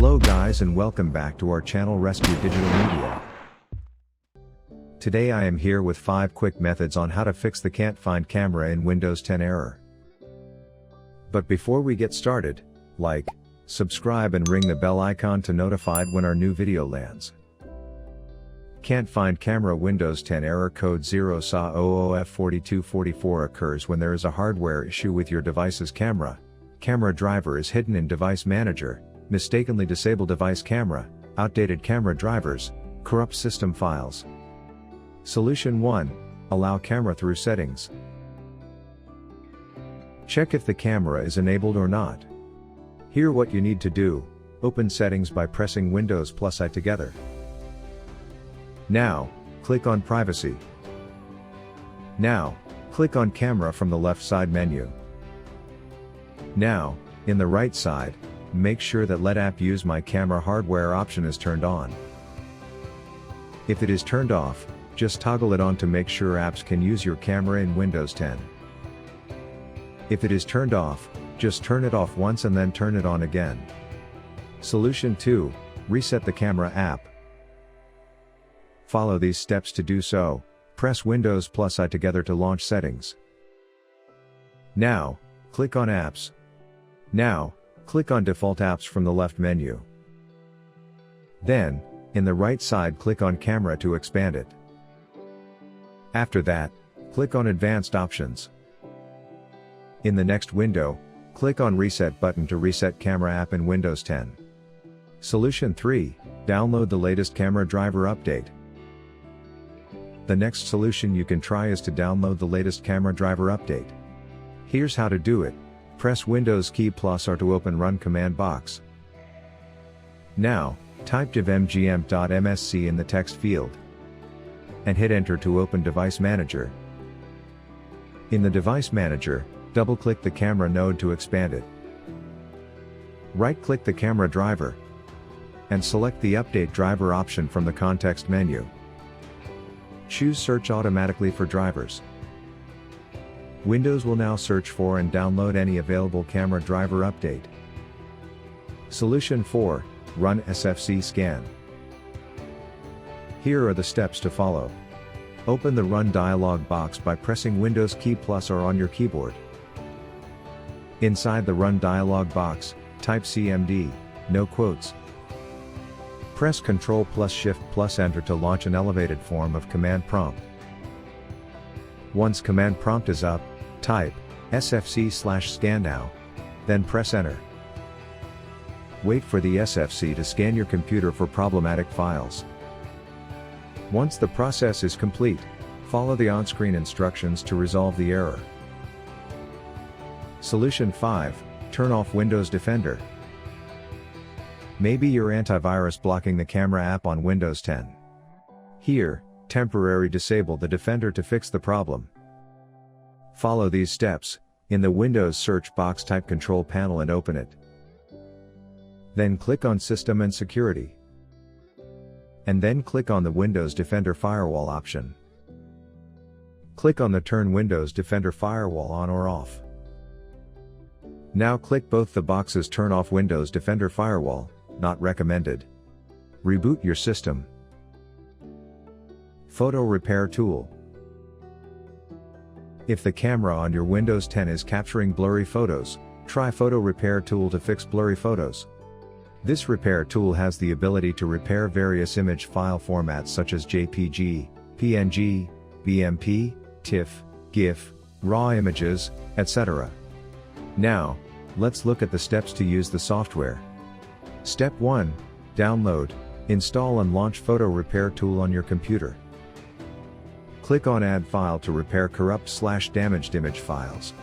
Hello guys and welcome back to our channel Rescue Digital Media. Today I am here with 5 quick methods on how to fix the can't find camera in Windows 10 error. But before we get started, like, subscribe and ring the bell icon to notified when our new video lands. Can't find camera Windows 10 error code 0SA00F4244 occurs when there is a hardware issue with your device's camera. Camera driver is hidden in Device Manager, mistakenly disable device camera, outdated camera drivers, corrupt system files. Solution 1. Allow camera through settings. Check if the camera is enabled or not. Here what you need to do, open settings by pressing Windows + I together. Now, click on Privacy. Now, click on Camera from the left side menu. Now, in the right side, make sure that Let App Use My Camera Hardware option is turned on. If it is turned off, just toggle it on to make sure apps can use your camera in Windows 10. If it is turned off, just turn it off once and then turn it on again. Solution 2. Reset the camera app. Follow these steps to do so. Press Windows + I together to launch settings. Now, click on Apps. Now, click on Default Apps from the left menu. Then, in the right side click on Camera to expand it. After that, click on Advanced Options. In the next window, click on Reset button to reset camera app in Windows 10. Solution 3. Download the latest camera driver update. The next solution you can try is to download the latest camera driver update. Here's how to do it. Press Windows key +R to open Run command box. Now, type divmgm.msc in the text field. And hit Enter to open Device Manager. In the Device Manager, double-click the camera node to expand it. Right-click the camera driver. And select the Update Driver option from the context menu. Choose Search automatically for drivers. Windows will now search for and download any available camera driver update. Solution 4. Run SFC Scan. Here are the steps to follow. Open the Run dialog box by pressing Windows key +R on your keyboard. Inside the Run dialog box, type CMD, no quotes. Press Ctrl + Shift + Enter to launch an elevated form of command prompt. Once command prompt is up, type SFC/scan now, then press Enter. Wait for the SFC to scan your computer for problematic files. Once the process is complete, follow the on-screen instructions to resolve the error. Solution 5. Turn off Windows Defender. Maybe your antivirus blocking the camera app on Windows 10. Here, temporarily disable the Defender to fix the problem. Follow these steps. In the Windows search box type Control Panel and open it. Then click on System and Security. And then click on the Windows Defender Firewall option. Click on the Turn Windows Defender Firewall on or off. Now click both the boxes Turn off Windows Defender Firewall, not recommended. Reboot your system. Photo Repair Tool. If the camera on your Windows 10 is capturing blurry photos, try Photo Repair Tool to fix blurry photos. This repair tool has the ability to repair various image file formats such as JPG, PNG, BMP, TIFF, GIF, RAW images, etc. Now, let's look at the steps to use the software. Step 1. Download, install and launch Photo Repair Tool on your computer. Click on Add File to repair corrupt/damaged image files.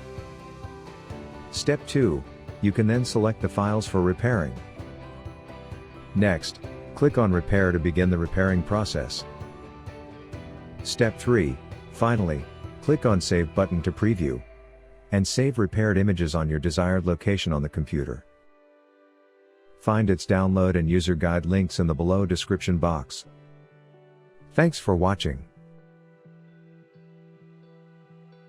Step 2. You can then select the files for repairing. Next, click on Repair to begin the repairing process. Step 3. Finally, click on Save button to preview and save repaired images on your desired location on the computer. Find its download and user guide links in the below description box. Thanks for watching.